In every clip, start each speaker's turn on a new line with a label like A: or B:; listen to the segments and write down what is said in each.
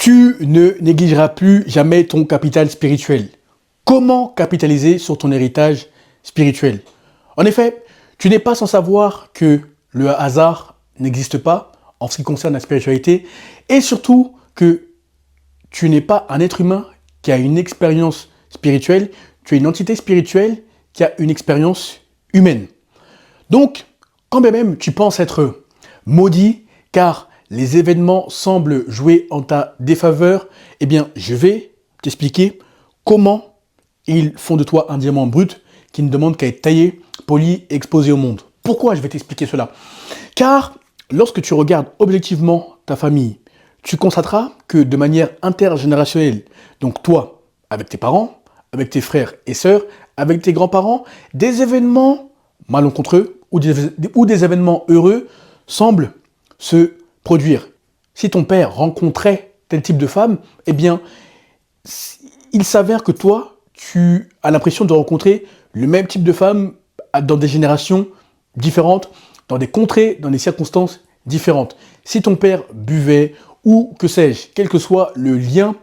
A: Tu ne négligeras plus jamais ton capital spirituel. Comment capitaliser sur ton héritage spirituel? En effet, tu n'es pas sans savoir que le hasard n'existe pas en ce qui concerne la spiritualité et surtout que tu n'es pas un être humain qui a une expérience spirituelle, tu es une entité spirituelle qui a une expérience humaine. Donc, quand bien même tu penses être maudit car les événements semblent jouer en ta défaveur, eh bien, je vais t'expliquer comment ils font de toi un diamant brut qui ne demande qu'à être taillé, poli et exposé au monde. Pourquoi je vais t'expliquer cela? Car lorsque tu regardes objectivement ta famille, tu constateras que de manière intergénérationnelle, donc toi, avec tes parents, avec tes frères et sœurs, avec tes grands-parents, des événements malencontreux ou des événements heureux semblent se produire. Si ton père rencontrait tel type de femme, eh bien, il s'avère que toi, tu as l'impression de rencontrer le même type de femme dans des générations différentes, dans des contrées, dans des circonstances différentes. Si ton père buvait ou que sais-je, quel que soit le lien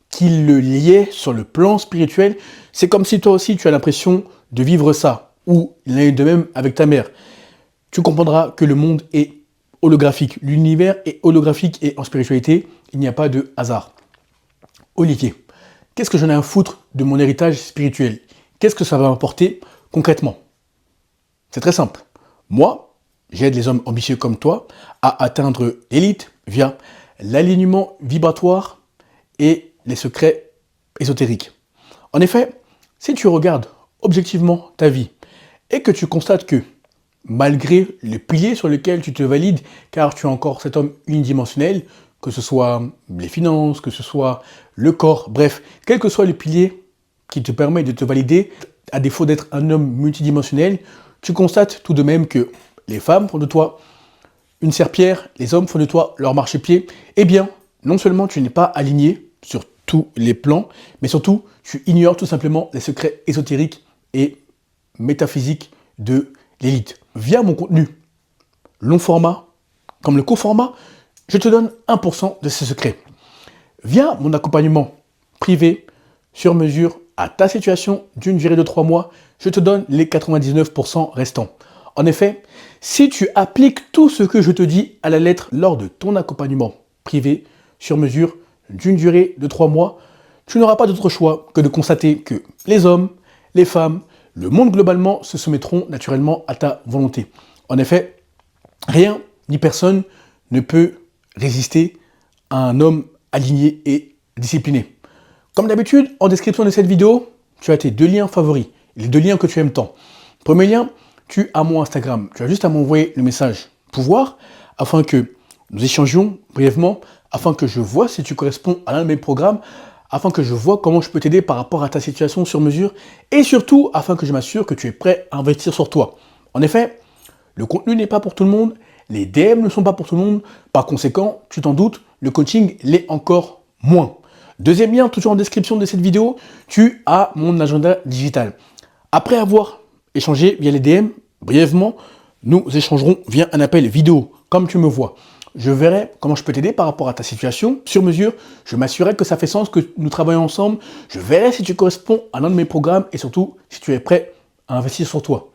A: qui le liait sur le plan spirituel, c'est comme si toi aussi tu as l'impression de vivre ça, ou l'un de même avec ta mère. Tu comprendras que le monde est holographique, l'univers est holographique et en spiritualité, il n'y a pas de hasard. Olivier, qu'est-ce que j'en ai à foutre de mon héritage spirituel? Qu'est-ce que ça va m'apporter concrètement? C'est très simple. Moi, j'aide les hommes ambitieux comme toi à atteindre l'élite via l'alignement vibratoire et les secrets ésotériques. En effet, si tu regardes objectivement ta vie et que tu constates que malgré les piliers sur lesquels tu te valides, car tu es encore cet homme unidimensionnel, que ce soit les finances, que ce soit le corps, bref, quels que soient les piliers qui te permettent de te valider, à défaut d'être un homme multidimensionnel, tu constates tout de même que les femmes font de toi une serpillière, les hommes font de toi leur marchepied, eh bien, non seulement tu n'es pas aligné sur tous les plans, mais surtout, tu ignores tout simplement les secrets ésotériques et métaphysiques de l'élite. Via mon contenu long format, comme le court format, je te donne 1% de ces secrets. Via mon accompagnement privé, sur mesure, à ta situation d'une durée de 3 mois, je te donne les 99% restants. En effet, si tu appliques tout ce que je te dis à la lettre lors de ton accompagnement privé, sur mesure, d'une durée de 3 mois, tu n'auras pas d'autre choix que de constater que les hommes, les femmes, le monde globalement se soumettront naturellement à ta volonté. En effet, rien ni personne ne peut résister à un homme aligné et discipliné. Comme d'habitude, en description de cette vidéo, tu as tes 2 liens favoris, les 2 liens que tu aimes tant. Premier lien, tu as mon Instagram. Tu as juste à m'envoyer le message pouvoir afin que nous échangions brièvement, afin que je vois si tu corresponds à l'un de mes programmes, afin que je vois comment je peux t'aider par rapport à ta situation sur mesure et surtout afin que je m'assure que tu es prêt à investir sur toi. En effet, le contenu n'est pas pour tout le monde, les DM ne sont pas pour tout le monde, par conséquent, tu t'en doutes, le coaching l'est encore moins. Deuxième lien, toujours en description de cette vidéo, tu as mon agenda digital. Après avoir échangé via les DM, brièvement, nous échangerons via un appel vidéo, comme tu me vois. Je verrai comment je peux t'aider par rapport à ta situation, sur mesure, je m'assurerai que ça fait sens, que nous travaillons ensemble, je verrai si tu corresponds à l'un de mes programmes et surtout si tu es prêt à investir sur toi.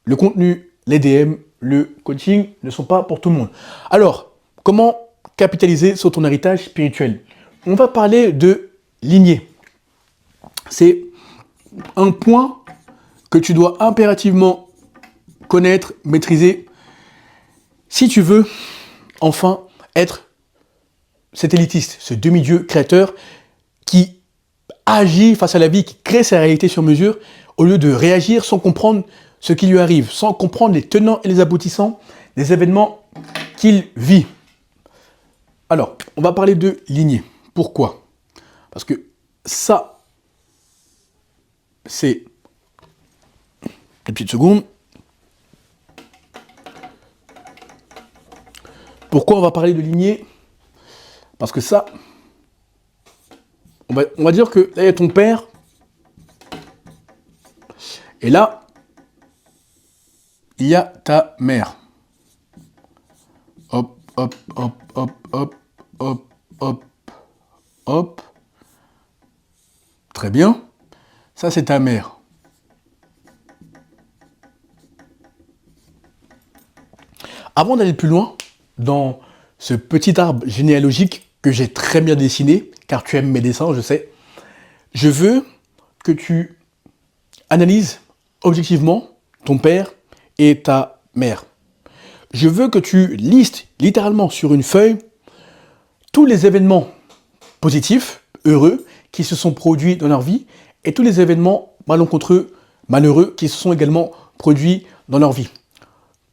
A: Le contenu, les DM, le coaching ne sont pas pour tout le monde. Alors, comment capitaliser sur ton héritage spirituel? On va parler de lignée. C'est un point que tu dois impérativement connaître, maîtriser, si tu veux enfin être cet élitiste, ce demi-dieu créateur qui agit face à la vie, qui crée sa réalité sur mesure, au lieu de réagir sans comprendre ce qui lui arrive, sans comprendre les tenants et les aboutissants des événements qu'il vit. Alors, on va parler de lignée. Pourquoi? Parce que ça, c'est... Une petite seconde. Pourquoi on va parler de lignée? Parce que ça, on va dire que là, il y a ton père. Et là, il y a ta mère. Hop, hop, hop, hop, hop, hop, hop. Hop. Très bien. Ça, c'est ta mère. Avant d'aller plus loin, dans ce petit arbre généalogique que j'ai très bien dessiné, car tu aimes mes dessins, je sais, je veux que tu analyses objectivement ton père et ta mère. Je veux que tu listes littéralement sur une feuille tous les événements positifs, heureux, qui se sont produits dans leur vie et tous les événements malencontreux, malheureux, qui se sont également produits dans leur vie.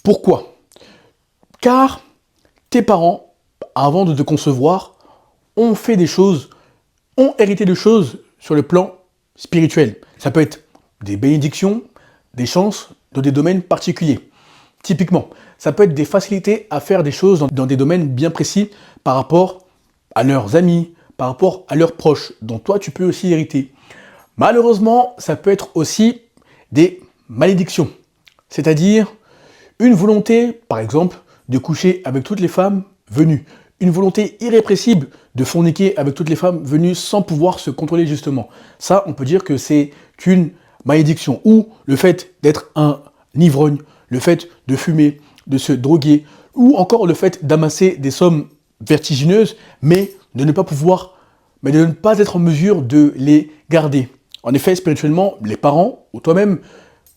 A: Pourquoi ? Car tes parents, avant de te concevoir, ont fait des choses, ont hérité de choses sur le plan spirituel. Ça peut être des bénédictions, des chances dans des domaines particuliers. Typiquement, ça peut être des facilités à faire des choses dans des domaines bien précis par rapport à leurs amis, par rapport à leurs proches, dont toi tu peux aussi hériter. Malheureusement, ça peut être aussi des malédictions, c'est-à-dire une volonté, par exemple, de coucher avec toutes les femmes venues, une volonté irrépressible de forniquer avec toutes les femmes venues sans pouvoir se contrôler justement. Ça, on peut dire que c'est une malédiction. Ou le fait d'être un ivrogne, le fait de fumer, de se droguer, ou encore le fait d'amasser des sommes vertigineuses, mais de ne pas être en mesure de les garder. En effet, spirituellement, les parents, ou toi-même,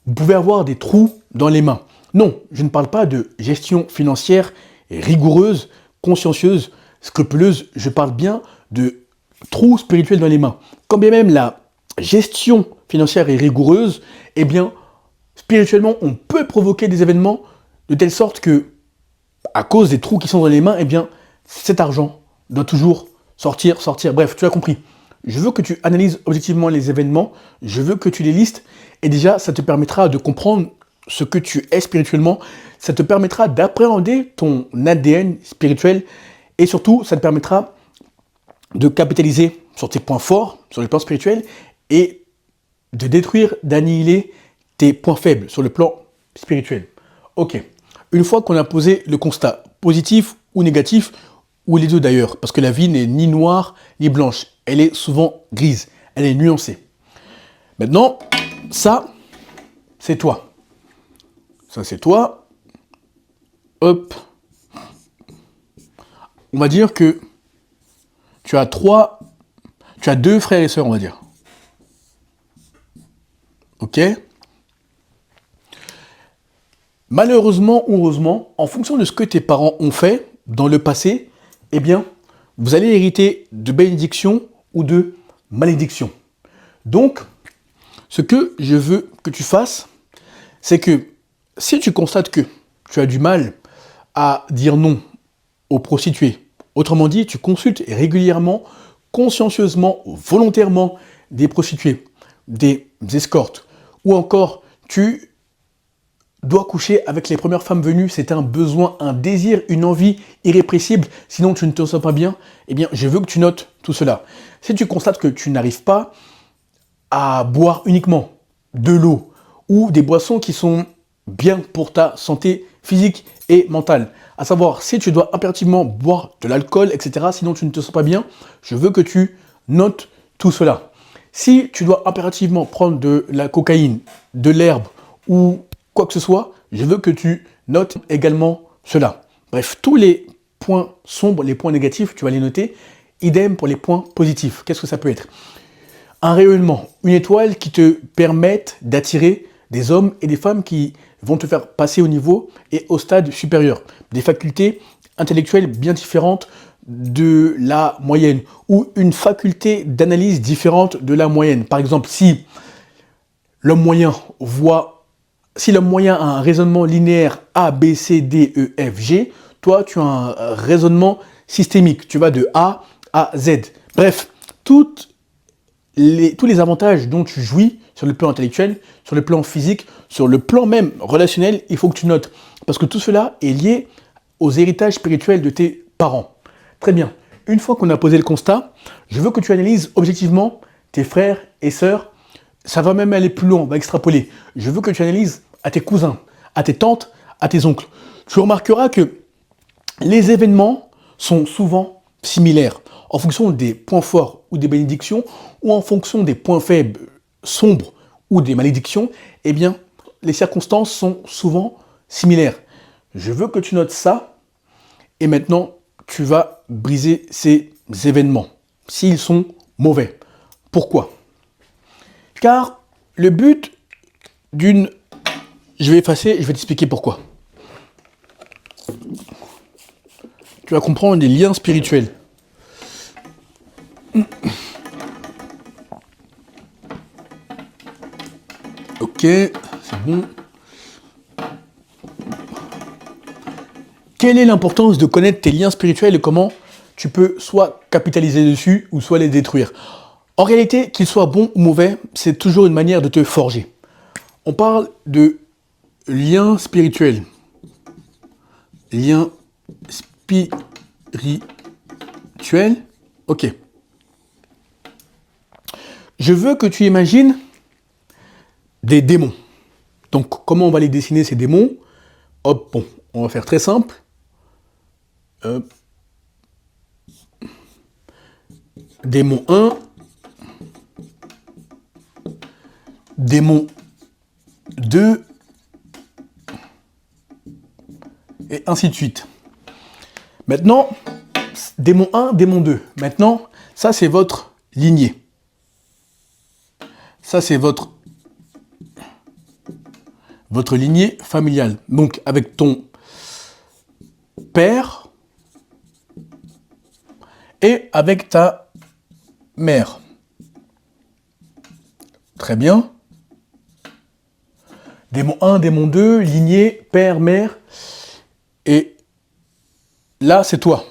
A: vous pouvez avoir des trous dans les mains. Non, je ne parle pas de gestion financière rigoureuse, consciencieuse, scrupuleuse, je parle bien de trous spirituels dans les mains. Quand bien même la gestion financière est rigoureuse, eh bien, spirituellement, on peut provoquer des événements de telle sorte que, à cause des trous qui sont dans les mains, eh bien, cet argent doit toujours sortir. Bref, tu as compris. Je veux que tu analyses objectivement les événements, je veux que tu les listes, et déjà, ça te permettra de comprendre ce que tu es spirituellement, ça te permettra d'appréhender ton ADN spirituel, et surtout, ça te permettra de capitaliser sur tes points forts, sur le plan spirituel, et de détruire, d'annihiler tes points faibles sur le plan spirituel. Ok, une fois qu'on a posé le constat positif ou négatif, ou les deux d'ailleurs, parce que la vie n'est ni noire ni blanche, elle est souvent grise, elle est nuancée. Maintenant, ça, c'est toi. Ça, c'est toi. Hop. On va dire que tu as deux frères et sœurs, on va dire. Ok ? Malheureusement ou heureusement, en fonction de ce que tes parents ont fait dans le passé, eh bien, vous allez hériter de bénédictions ou de malédictions. Donc, ce que je veux que tu fasses, c'est que si tu constates que tu as du mal à dire non aux prostituées, autrement dit, tu consultes régulièrement, consciencieusement, volontairement des prostituées, des escortes, ou encore tu dois coucher avec les premières femmes venues, c'est un besoin, un désir, une envie irrépressible, sinon tu ne te sens pas bien, eh bien je veux que tu notes tout cela. Si tu constates que tu n'arrives pas à boire uniquement de l'eau ou des boissons qui sont bien pour ta santé physique et mentale, à savoir si tu dois impérativement boire de l'alcool, etc., sinon tu ne te sens pas bien, je veux que tu notes tout cela. Si tu dois impérativement prendre de la cocaïne, de l'herbe ou quoi que ce soit, je veux que tu notes également cela. Bref, tous les points sombres, les points négatifs, tu vas les noter. Idem pour les points positifs. Qu'est-ce que ça peut être ? Un rayonnement, une étoile qui te permette d'attirer des hommes et des femmes qui vont te faire passer au niveau et au stade supérieur. Des facultés intellectuelles bien différentes de la moyenne ou une faculté d'analyse différente de la moyenne. Par exemple, si l'homme moyen a un raisonnement linéaire A, B, C, D, E, F, G, toi, tu as un raisonnement systémique. Tu vas de A à Z. Bref, tous les avantages dont tu jouis sur le plan intellectuel, sur le plan physique, sur le plan même relationnel, il faut que tu notes. Parce que tout cela est lié aux héritages spirituels de tes parents. Très bien. Une fois qu'on a posé le constat, je veux que tu analyses objectivement tes frères et sœurs. Ça va même aller plus loin, on va extrapoler. Je veux que tu analyses à tes cousins, à tes tantes, à tes oncles. Tu remarqueras que les événements sont souvent similaires. en fonction des points forts ou des bénédictions, ou en fonction des points faibles, sombres ou des malédictions, eh bien, les circonstances sont souvent similaires. Je veux que tu notes ça, et maintenant, tu vas briser ces événements, s'ils sont mauvais. Pourquoi? Car le but d'une... Je vais effacer et je vais t'expliquer pourquoi. Tu vas comprendre les liens spirituels. Ok, c'est bon. Quelle est l'importance de connaître tes liens spirituels et comment tu peux soit capitaliser dessus ou soit les détruire? En réalité, qu'ils soient bons ou mauvais, c'est toujours une manière de te forger. On parle de liens spirituels. Liens spirituels. Ok. Je veux que tu imagines des démons. Donc, comment on va les dessiner, ces démons? Hop, bon, on va faire très simple. Démon 1, démon 2, et ainsi de suite. Maintenant, démon 1, démon 2. Maintenant, ça c'est votre lignée. Ça c'est votre lignée familiale. Donc avec ton père et avec ta mère. Très bien. Démon 1, démon 2, lignée, père, mère. Et là, c'est toi.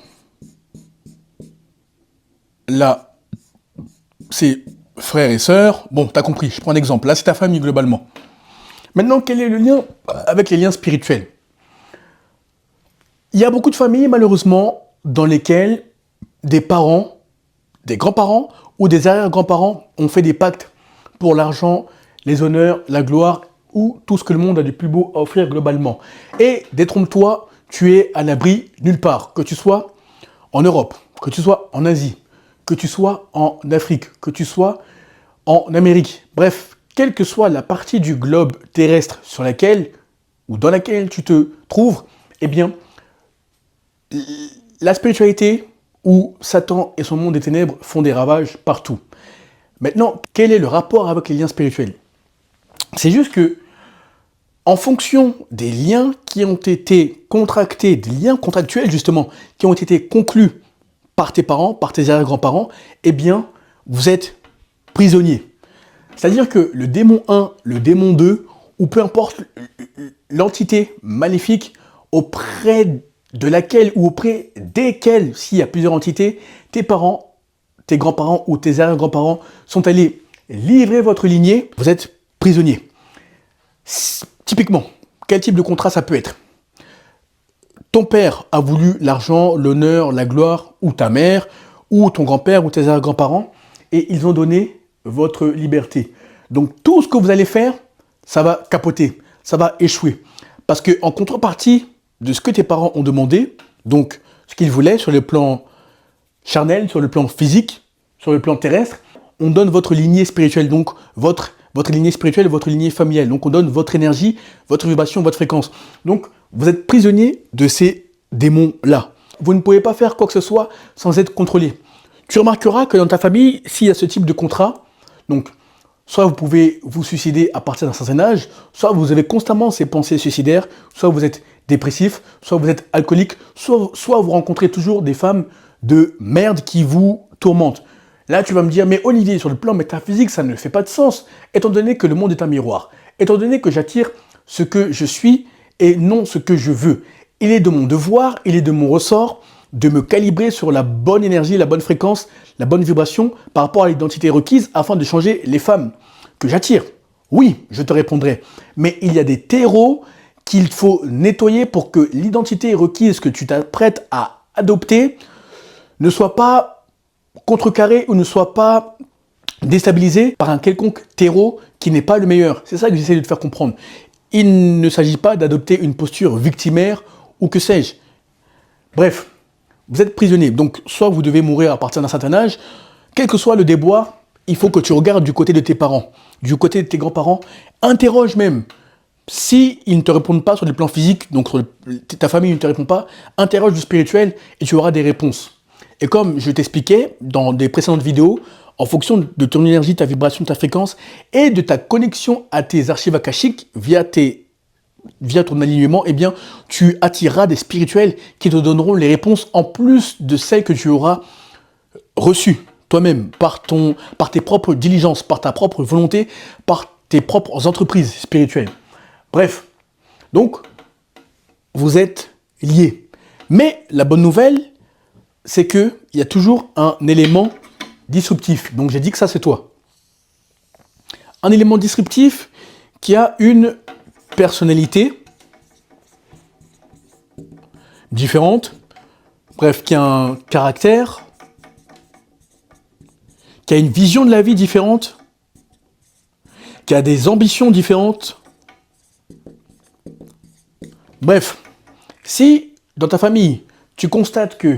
A: Là, c'est frères et sœurs. Bon, t'as compris, je prends un exemple. Là, c'est ta famille globalement. Maintenant, quel est le lien avec les liens spirituels? Il y a beaucoup de familles, malheureusement, dans lesquelles des parents, des grands-parents ou des arrière-grands-parents ont fait des pactes pour l'argent, les honneurs, la gloire ou tout ce que le monde a de plus beau à offrir globalement. Et détrompe-toi, tu es à l'abri nulle part, que tu sois en Europe, que tu sois en Asie, que tu sois en Afrique, que tu sois en Amérique. Bref, quelle que soit la partie du globe terrestre sur laquelle ou dans laquelle tu te trouves, eh bien, la spiritualité ou Satan et son monde des ténèbres font des ravages partout. Maintenant, quel est le rapport avec les liens spirituels? C'est juste que, en fonction des liens qui ont été contractés, des liens contractuels justement, qui ont été conclus par tes parents, par tes arrière-grands-parents, eh bien, vous êtes prisonnier. C'est-à-dire que le démon 1, le démon 2, ou peu importe l'entité maléfique auprès de laquelle ou auprès desquelles, s'il y a plusieurs entités, tes parents, tes grands-parents ou tes arrière-grands-parents sont allés livrer votre lignée, vous êtes prisonnier. Typiquement, quel type de contrat ça peut être? Ton père a voulu l'argent, l'honneur, la gloire, ou ta mère, ou ton grand-père, ou tes arrière-grands-parents, et ils ont donné votre liberté. Donc tout ce que vous allez faire, ça va capoter, ça va échouer. Parce qu'en contrepartie de ce que tes parents ont demandé, donc ce qu'ils voulaient sur le plan charnel, sur le plan physique, sur le plan terrestre, on donne votre lignée spirituelle, donc votre lignée spirituelle, votre lignée familiale. Donc on donne votre énergie, votre vibration, votre fréquence. Donc vous êtes prisonnier de ces démons-là. Vous ne pouvez pas faire quoi que ce soit sans être contrôlé. Tu remarqueras que dans ta famille, s'il y a ce type de contrat, donc soit vous pouvez vous suicider à partir d'un certain âge, soit vous avez constamment ces pensées suicidaires, soit vous êtes dépressif, soit vous êtes alcoolique, soit vous rencontrez toujours des femmes de merde qui vous tourmentent. Là, tu vas me dire, mais Olivier, sur le plan métaphysique, ça ne fait pas de sens, étant donné que le monde est un miroir, étant donné que j'attire ce que je suis et non ce que je veux. Il est de mon devoir, il est de mon ressort de me calibrer sur la bonne énergie, la bonne fréquence, la bonne vibration par rapport à l'identité requise afin de changer les femmes que j'attire. Oui, je te répondrai, mais il y a des terreaux qu'il faut nettoyer pour que l'identité requise que tu t'apprêtes à adopter ne soit pas contrecarrée ou ne soit pas déstabilisée par un quelconque terreau qui n'est pas le meilleur. C'est ça que j'essaie de te faire comprendre. Il ne s'agit pas d'adopter une posture victimaire ou que sais-je. Bref, Vous êtes prisonnier. Donc, soit vous devez mourir à partir d'un certain âge, quel que soit le déboire, il faut que tu regardes du côté de tes parents, du côté de tes grands-parents. Interroge même. Si ils ne te répondent pas sur le plan physique, donc ta famille ne te répond pas, interroge du spirituel et tu auras des réponses. Et comme je t'expliquais dans des précédentes vidéos, en fonction de ton énergie, ta vibration, ta fréquence et de ta connexion à tes archives akashiques via ton alignement, eh bien, tu attireras des spirituels qui te donneront les réponses en plus de celles que tu auras reçues toi-même, par tes propres diligences, par ta propre volonté, par tes propres entreprises spirituelles. Bref, donc, vous êtes liés. Mais la bonne nouvelle, c'est qu'il y a toujours un élément disruptif. Donc, j'ai dit que ça, c'est toi. Un élément disruptif qui a une personnalité différente, bref, qui a un caractère, qui a une vision de la vie différente, qui a des ambitions différentes. Bref, si dans ta famille, tu constates que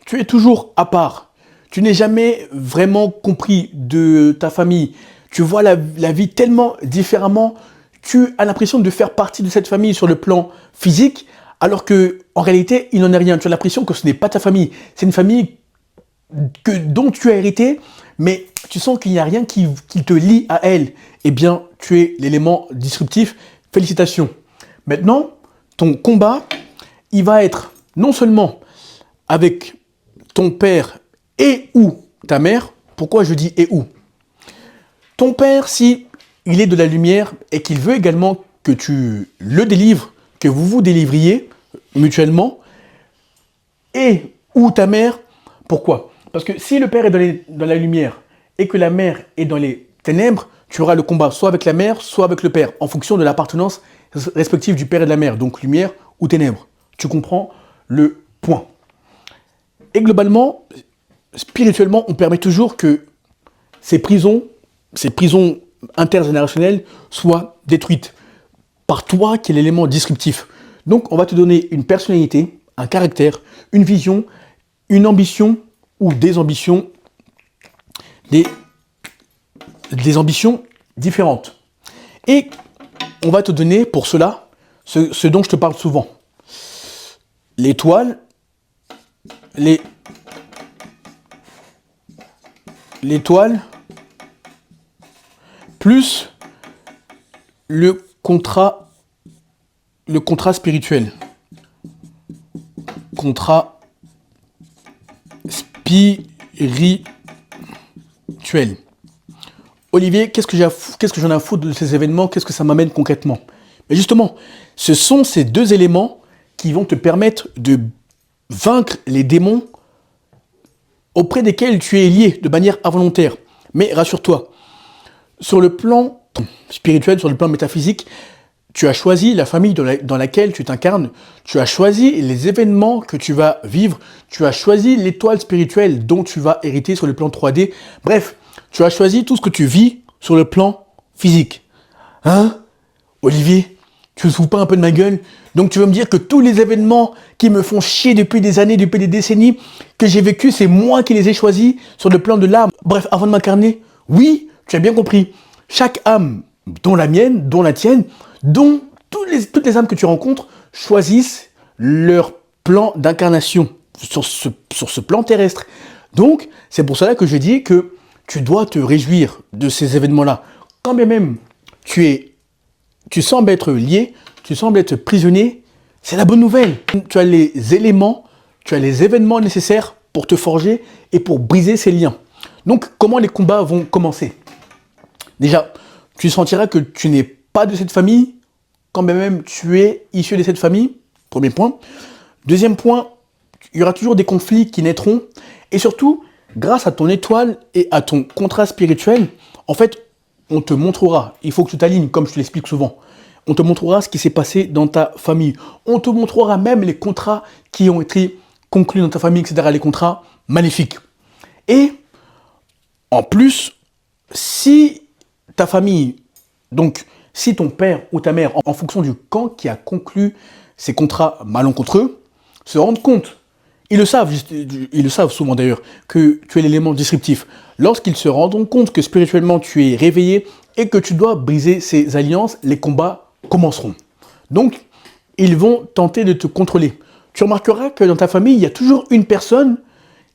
A: tu es toujours à part, tu n'es jamais vraiment compris de ta famille, tu vois la vie tellement différemment, tu as l'impression de faire partie de cette famille sur le plan physique, alors que en réalité, il n'en est rien. Tu as l'impression que ce n'est pas ta famille, c'est une famille dont tu as hérité, mais tu sens qu'il n'y a rien qui te lie à elle. Eh bien, tu es l'élément disruptif. Félicitations. Maintenant, ton combat, il va être non seulement avec ton père et ou ta mère. Pourquoi je dis et ou? Ton père, si il est de la lumière et qu'il veut également que tu le délivres, que vous vous délivriez mutuellement, et ou ta mère, pourquoi? Parce que si le père est dans la lumière et que la mère est dans les ténèbres, tu auras le combat soit avec la mère, soit avec le père, en fonction de l'appartenance respective du père et de la mère, donc lumière ou ténèbres. Tu comprends le point. Et globalement, spirituellement, on permet toujours que ces prisons intergénérationnelles soient détruites par toi qui est l'élément disruptif. Donc, on va te donner une personnalité, un caractère, une vision, une ambition ou des ambitions, des ambitions différentes. Et on va te donner pour cela ce dont je te parle souvent. L'étoile, l'étoile, plus le contrat spirituel. Contrat spirituel. Olivier, qu'est-ce que j'en ai à foutre de ces événements? Qu'est-ce que ça m'amène concrètement? Mais justement, ce sont ces deux éléments qui vont te permettre de vaincre les démons auprès desquels tu es lié de manière involontaire. Mais rassure-toi, sur le plan spirituel, sur le plan métaphysique, tu as choisi la famille dans laquelle tu t'incarnes, tu as choisi les événements que tu vas vivre, tu as choisi l'étoile spirituelle dont tu vas hériter sur le plan 3D. Bref, tu as choisi tout ce que tu vis sur le plan physique. Hein, Olivier, tu ne te fous pas un peu de ma gueule? Donc tu veux me dire que tous les événements qui me font chier depuis des années, depuis des décennies, que j'ai vécu, c'est moi qui les ai choisis sur le plan de l'âme. Bref, avant de m'incarner, oui, tu as bien compris. Chaque âme, dont la mienne, dont la tienne, dont toutes les âmes que tu rencontres, choisissent leur plan d'incarnation sur ce plan terrestre. Donc, c'est pour cela que je dis que tu dois te réjouir de ces événements-là. Quand bien même tu sembles être lié, tu sembles être prisonnier, c'est la bonne nouvelle. Tu as les éléments, tu as les événements nécessaires pour te forger et pour briser ces liens. Donc, comment les combats vont commencer? Déjà, tu sentiras que tu n'es pas de cette famille, quand bien même tu es issu de cette famille. Premier point. Deuxième point, il y aura toujours des conflits qui naîtront. Et surtout, grâce à ton étoile et à ton contrat spirituel, en fait, on te montrera, il faut que tu t'alignes, comme je te l'explique souvent, on te montrera ce qui s'est passé dans ta famille. On te montrera même les contrats qui ont été conclus dans ta famille, etc., les contrats maléfiques. Et en plus, si ta famille, donc si ton père ou ta mère, en fonction du camp qui a conclu ces contrats malencontreux, se rendent compte, ils le savent souvent d'ailleurs, que tu es l'élément disruptif. Lorsqu'ils se rendront compte que spirituellement tu es réveillé et que tu dois briser ces alliances, les combats commenceront. Donc, ils vont tenter de te contrôler. Tu remarqueras que dans ta famille, il y a toujours une personne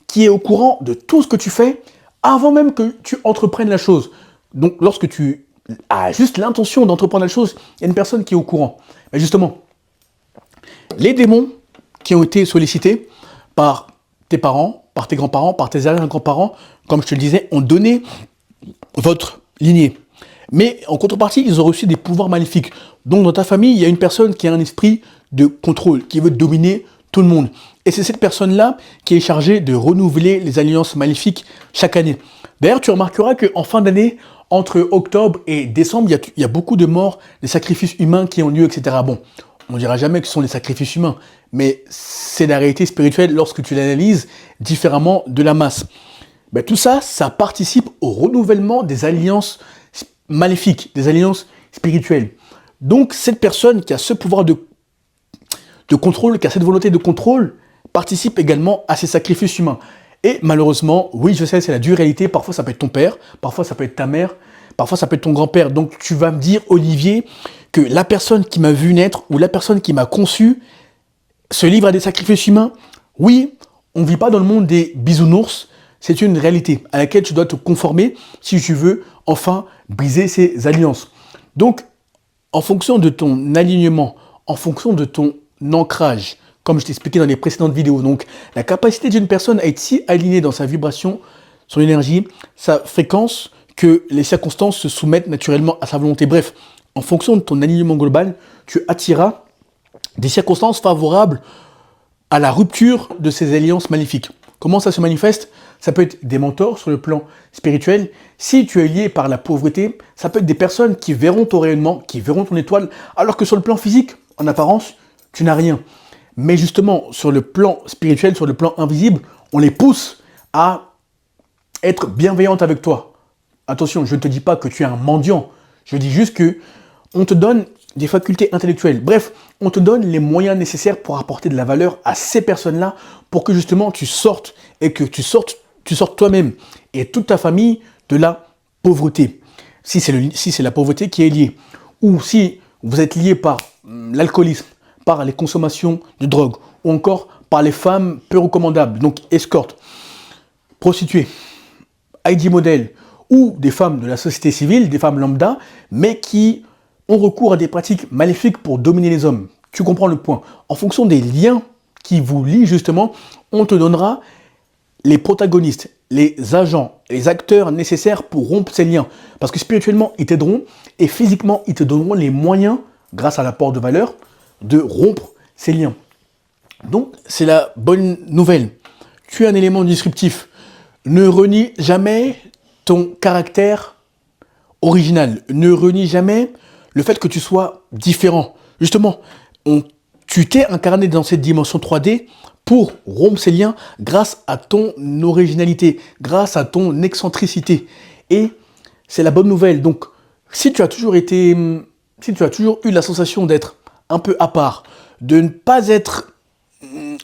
A: qui est au courant de tout ce que tu fais avant même que tu entreprennes la chose. Donc, lorsque tu as juste l'intention d'entreprendre la chose, il y a une personne qui est au courant. Mais justement, les démons qui ont été sollicités par tes parents, par tes grands-parents, par tes arrière-grands-parents, comme je te le disais, ont donné votre lignée. Mais en contrepartie, ils ont reçu des pouvoirs maléfiques. Donc dans ta famille, il y a une personne qui a un esprit de contrôle, qui veut dominer tout le monde. Et c'est cette personne-là qui est chargée de renouveler les alliances maléfiques chaque année. D'ailleurs, tu remarqueras qu'en fin d'année, entre octobre et décembre, il y a beaucoup de morts, des sacrifices humains qui ont lieu, etc. Bon, on ne dira jamais que ce sont des sacrifices humains, mais c'est la réalité spirituelle lorsque tu l'analyses différemment de la masse. Ben, tout ça, ça participe au renouvellement des alliances maléfiques, des alliances spirituelles. Donc, cette personne qui a ce pouvoir de contrôle, qui a cette volonté de contrôle, participe également à ces sacrifices humains. Et malheureusement, oui, je sais, c'est la dure réalité. Parfois, ça peut être ton père, parfois, ça peut être ta mère, parfois, ça peut être ton grand-père. Donc, tu vas me dire, Olivier, que la personne qui m'a vu naître ou la personne qui m'a conçu se livre à des sacrifices humains. Oui, on ne vit pas dans le monde des bisounours. C'est une réalité à laquelle tu dois te conformer si tu veux enfin briser ces alliances. Donc, en fonction de ton alignement, en fonction de ton ancrage, comme je t'ai expliqué dans les précédentes vidéos, donc la capacité d'une personne à être si alignée dans sa vibration, son énergie, sa fréquence, que les circonstances se soumettent naturellement à sa volonté. Bref, en fonction de ton alignement global, tu attireras des circonstances favorables à la rupture de ces alliances maléfiques. Comment ça se manifeste? Ça peut être des mentors sur le plan spirituel. Si tu es lié par la pauvreté, ça peut être des personnes qui verront ton rayonnement, qui verront ton étoile, alors que sur le plan physique, en apparence, tu n'as rien. Mais justement, sur le plan spirituel, sur le plan invisible, on les pousse à être bienveillantes avec toi. Attention, je ne te dis pas que tu es un mendiant. Je dis juste que on te donne des facultés intellectuelles. Bref, on te donne les moyens nécessaires pour apporter de la valeur à ces personnes-là pour que justement tu sortes et que tu sortes toi-même et toute ta famille de la pauvreté. Si c'est la pauvreté qui est liée. Ou si vous êtes lié par l'alcoolisme, par les consommations de drogue, ou encore par les femmes peu recommandables, donc escortes, prostituées, ID modèles, ou des femmes de la société civile, des femmes lambda, mais qui ont recours à des pratiques maléfiques pour dominer les hommes. Tu comprends le point. En fonction des liens qui vous lient justement, on te donnera les protagonistes, les agents, les acteurs nécessaires pour rompre ces liens. Parce que spirituellement, ils t'aideront et physiquement, ils te donneront les moyens, grâce à l'apport de valeur, de rompre ces liens. Donc, c'est la bonne nouvelle. Tu es un élément disruptif. Ne renie jamais ton caractère original. Ne renie jamais le fait que tu sois différent. Justement, tu t'es incarné dans cette dimension 3D pour rompre ces liens grâce à ton originalité, grâce à ton excentricité. Et c'est la bonne nouvelle. Donc, si tu as toujours eu la sensation d'être un peu à part, de ne pas être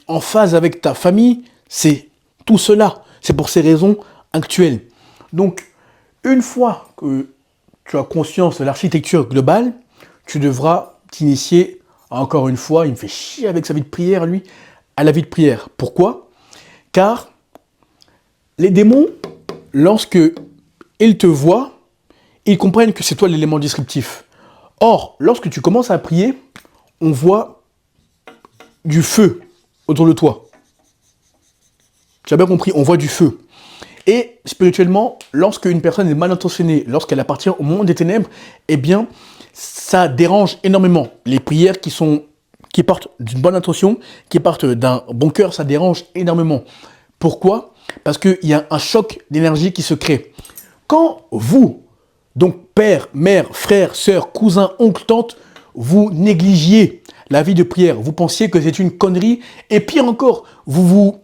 A: en phase avec ta famille, c'est tout cela. C'est pour ces raisons actuelles. Donc, une fois que tu as conscience de l'architecture globale, tu devras t'initier, encore une fois, il me fait chier avec sa vie de prière, lui, à la vie de prière. Pourquoi? Car les démons, lorsque ils te voient, ils comprennent que c'est toi l'élément disruptif. Or, lorsque tu commences à prier, on voit du feu autour de toi. Tu as bien compris, on voit du feu. Et spirituellement, lorsque une personne est mal intentionnée, lorsqu'elle appartient au monde des ténèbres, eh bien, ça dérange énormément. Les prières qui partent d'une bonne intention, qui partent d'un bon cœur, ça dérange énormément. Pourquoi? Parce qu'il y a un choc d'énergie qui se crée. Quand vous, donc père, mère, frère, sœur, cousin, oncle, tante, vous négligiez la vie de prière, vous pensiez que c'est une connerie, et pire encore, vous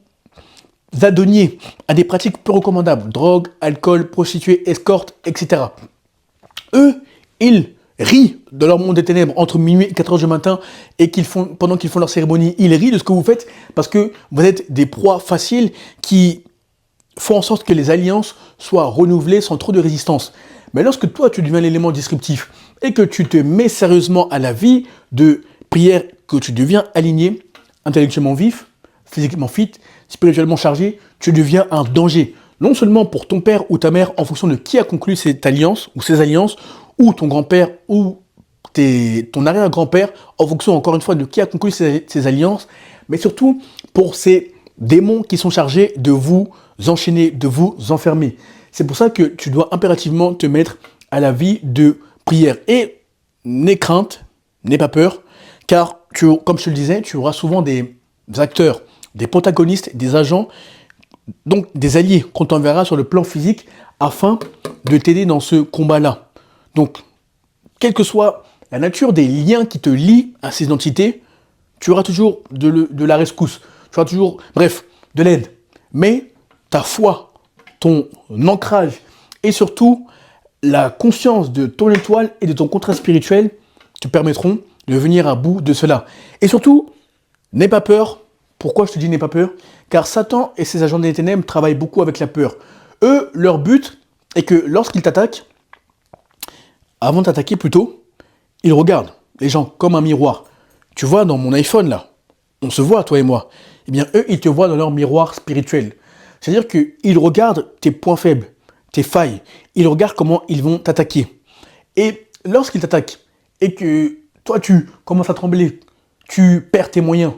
A: adonniez à des pratiques peu recommandables, drogue, alcool, prostituées, escortes, etc. Eux, ils rit de leur monde des ténèbres entre minuit et 4 heures du matin et pendant qu'ils font leur cérémonie, il rit de ce que vous faites parce que vous êtes des proies faciles qui font en sorte que les alliances soient renouvelées sans trop de résistance. Mais lorsque toi, tu deviens l'élément disruptif et que tu te mets sérieusement à la vie de prière, que tu deviens aligné, intellectuellement vif, physiquement fit, spirituellement chargé, tu deviens un danger. Non seulement pour ton père ou ta mère en fonction de qui a conclu cette alliance ou ces alliances, ou ton grand-père ou ton arrière-grand-père en fonction encore une fois de qui a conclu ces alliances, mais surtout pour ces démons qui sont chargés de vous enchaîner, de vous enfermer. C'est pour ça que tu dois impérativement te mettre à la vie de prière. Et n'aie crainte, n'aie pas peur, car comme je te le disais, tu auras souvent des acteurs, des protagonistes, des agents, donc des alliés qu'on t'enverra sur le plan physique afin de t'aider dans ce combat-là. Donc, quelle que soit la nature des liens qui te lient à ces entités, tu auras toujours de la rescousse, tu auras toujours, bref, de l'aide. Mais ta foi, ton ancrage et surtout la conscience de ton étoile et de ton contrat spirituel te permettront de venir à bout de cela. Et surtout, n'aie pas peur. Pourquoi je te dis n'aie pas peur? Car Satan et ses agents des ténèbres travaillent beaucoup avec la peur. Eux, leur but est que lorsqu'ils t'attaquent, avant de t'attaquer plutôt, ils regardent les gens comme un miroir. Tu vois, dans mon iPhone là, on se voit, toi et moi. Eh bien, eux, ils te voient dans leur miroir spirituel. C'est-à-dire qu'ils regardent tes points faibles, tes failles. Ils regardent comment ils vont t'attaquer. Et lorsqu'ils t'attaquent et que toi, tu commences à trembler, tu perds tes moyens,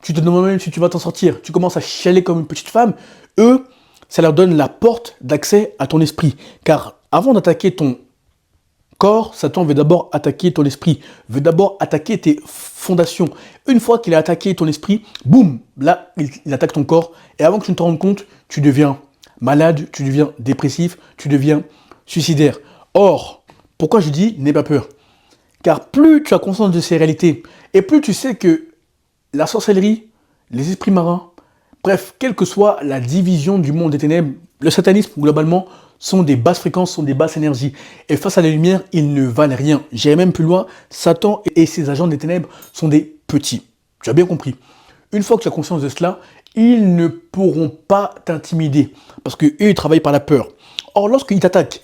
A: tu te demandes même si tu vas t'en sortir, tu commences à chialer comme une petite femme, eux, ça leur donne la porte d'accès à ton esprit. Car avant d'attaquer ton corps, Satan veut d'abord attaquer ton esprit, veut d'abord attaquer tes fondations. Une fois qu'il a attaqué ton esprit, boum, là, il attaque ton corps. Et avant que tu ne te rendes compte, tu deviens malade, tu deviens dépressif, tu deviens suicidaire. Or, pourquoi je dis n'aie pas peur? Car plus tu as conscience de ces réalités, et plus tu sais que la sorcellerie, les esprits marins, bref, quelle que soit la division du monde des ténèbres, le satanisme globalement, sont des basses fréquences, sont des basses énergies. Et face à la lumière, ils ne valent rien. J'irai même plus loin, Satan et ses agents des ténèbres sont des petits. Tu as bien compris. Une fois que tu as conscience de cela, ils ne pourront pas t'intimider. Parce qu'eux, ils travaillent par la peur. Or, lorsqu'ils t'attaquent,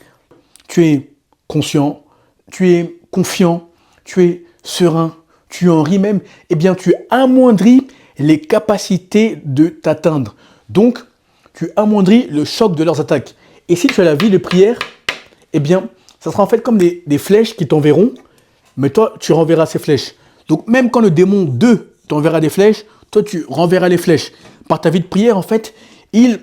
A: tu es conscient, tu es confiant, tu es serein, tu en ris même, eh bien, tu amoindris les capacités de t'atteindre. Donc, tu amoindris le choc de leurs attaques. Et si tu as la vie de prière, eh bien, ça sera en fait comme des flèches qui t'enverront, mais toi, tu renverras ces flèches. Donc, même quand le démon 2 t'enverra des flèches, toi, tu renverras les flèches. Par ta vie de prière, en fait, ils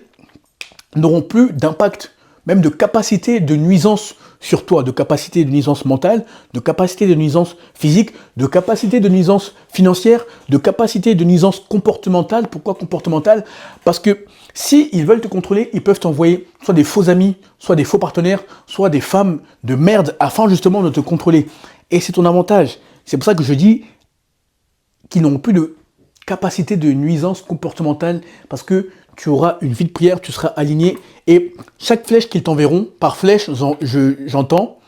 A: n'auront plus d'impact, même de capacité de nuisance sur toi, de capacité de nuisance mentale, de capacité de nuisance physique, de capacité de nuisance financière, de capacité de nuisance comportementale. Pourquoi comportementale? Parce que s'ils veulent te contrôler, ils peuvent t'envoyer soit des faux amis, soit des faux partenaires, soit des femmes de merde afin justement de te contrôler. Et c'est ton avantage. C'est pour ça que je dis qu'ils n'auront plus de capacité de nuisance comportementale parce que tu auras une vie de prière, tu seras aligné et chaque flèche qu'ils t'enverront, par flèche, j'entends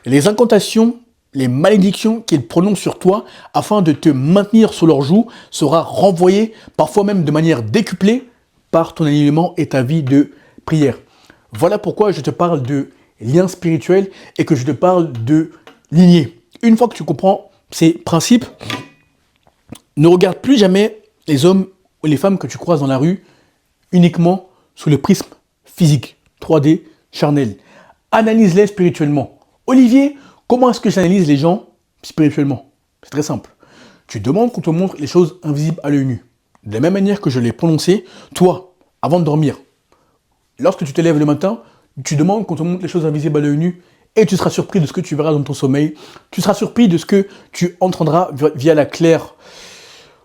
A: les incantations, les malédictions qu'ils prononcent sur toi afin de te maintenir sous leur joug sera renvoyée, parfois même de manière décuplée, par ton alignement et ta vie de prière. Voilà pourquoi je te parle de lien spirituel et que je te parle de lignée. Une fois que tu comprends ces principes, ne regarde plus jamais les hommes ou les femmes que tu croises dans la rue uniquement sous le prisme physique, 3D, charnel. Analyse-les spirituellement. Olivier, comment est-ce que j'analyse les gens spirituellement? C'est très simple. Tu demandes qu'on te montre les choses invisibles à l'œil nu. De la même manière que je l'ai prononcé, toi, avant de dormir, lorsque tu te lèves le matin, tu demandes qu'on te montre les choses invisibles à l'œil nu et tu seras surpris de ce que tu verras dans ton sommeil. Tu seras surpris de ce que tu entendras via la claire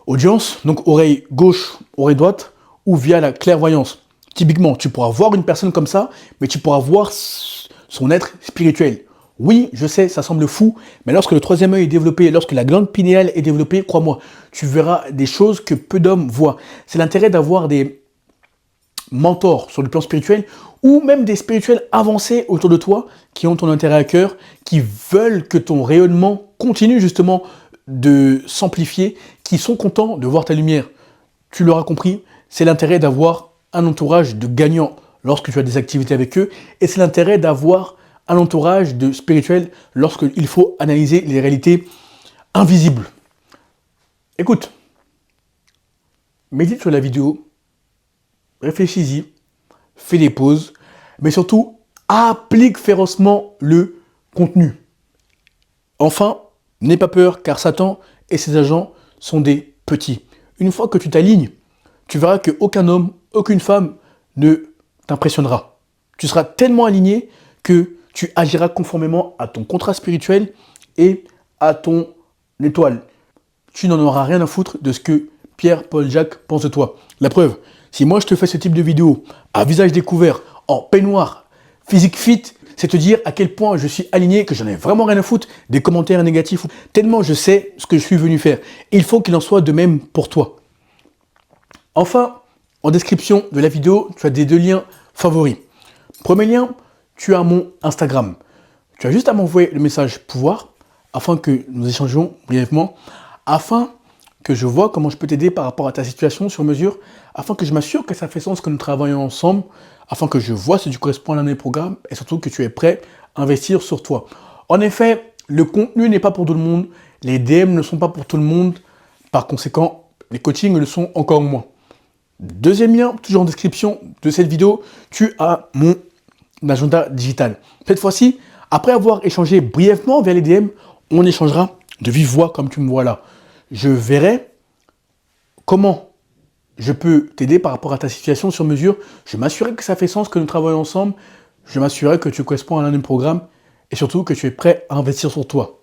A: audience, donc oreille gauche, oreille droite, ou via la clairvoyance. Typiquement, tu pourras voir une personne comme ça, mais tu pourras voir son être spirituel. Oui, je sais, ça semble fou, mais lorsque le troisième œil est développé, lorsque la glande pinéale est développée, crois-moi, tu verras des choses que peu d'hommes voient. C'est l'intérêt d'avoir des mentors sur le plan spirituel ou même des spirituels avancés autour de toi qui ont ton intérêt à cœur, qui veulent que ton rayonnement continue justement de s'amplifier, qui sont contents de voir ta lumière. Tu l'auras compris, c'est l'intérêt d'avoir un entourage de gagnants lorsque tu as des activités avec eux, et c'est l'intérêt d'avoir un entourage de spirituels lorsqu'il faut analyser les réalités invisibles. Écoute, médite sur la vidéo, réfléchis-y, fais des pauses, mais surtout, applique férocement le contenu. Enfin, n'aie pas peur, car Satan et ses agents sont des petits. Une fois que tu t'alignes, tu verras qu'aucun homme, aucune femme ne t'impressionnera. Tu seras tellement aligné que tu agiras conformément à ton contrat spirituel et à ton étoile. Tu n'en auras rien à foutre de ce que Pierre, Paul, Jacques pense de toi. La preuve, si moi je te fais ce type de vidéo à visage découvert, en peignoir, physique fit, c'est te dire à quel point je suis aligné, que j'en ai vraiment rien à foutre des commentaires négatifs, tellement je sais ce que je suis venu faire. Et il faut qu'il en soit de même pour toi. Enfin, en description de la vidéo, tu as des 2 liens favoris. Premier lien, tu as mon Instagram. Tu as juste à m'envoyer le message pouvoir afin que nous échangions brièvement, afin que je vois comment je peux t'aider par rapport à ta situation sur mesure, afin que je m'assure que ça fait sens que nous travaillons ensemble, afin que je vois si tu corresponds à l'un des programmes et surtout que tu es prêt à investir sur toi. En effet, le contenu n'est pas pour tout le monde, les DM ne sont pas pour tout le monde, par conséquent, les coachings le sont encore moins. Deuxième lien, toujours en description de cette vidéo, tu as mon agenda digital. Cette fois-ci, après avoir échangé brièvement via les DM, on échangera de vive voix comme tu me vois là. Je verrai comment je peux t'aider par rapport à ta situation sur mesure. Je m'assurerai que ça fait sens que nous travaillons ensemble. Je m'assurerai que tu corresponds à l'un des programmes et surtout que tu es prêt à investir sur toi.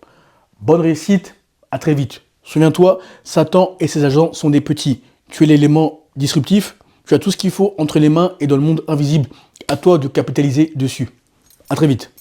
A: Bonne réussite, à très vite. Souviens-toi, Satan et ses agents sont des petits. Tu es l'élément disruptif, tu as tout ce qu'il faut entre les mains et dans le monde invisible. À toi de capitaliser dessus. À très vite.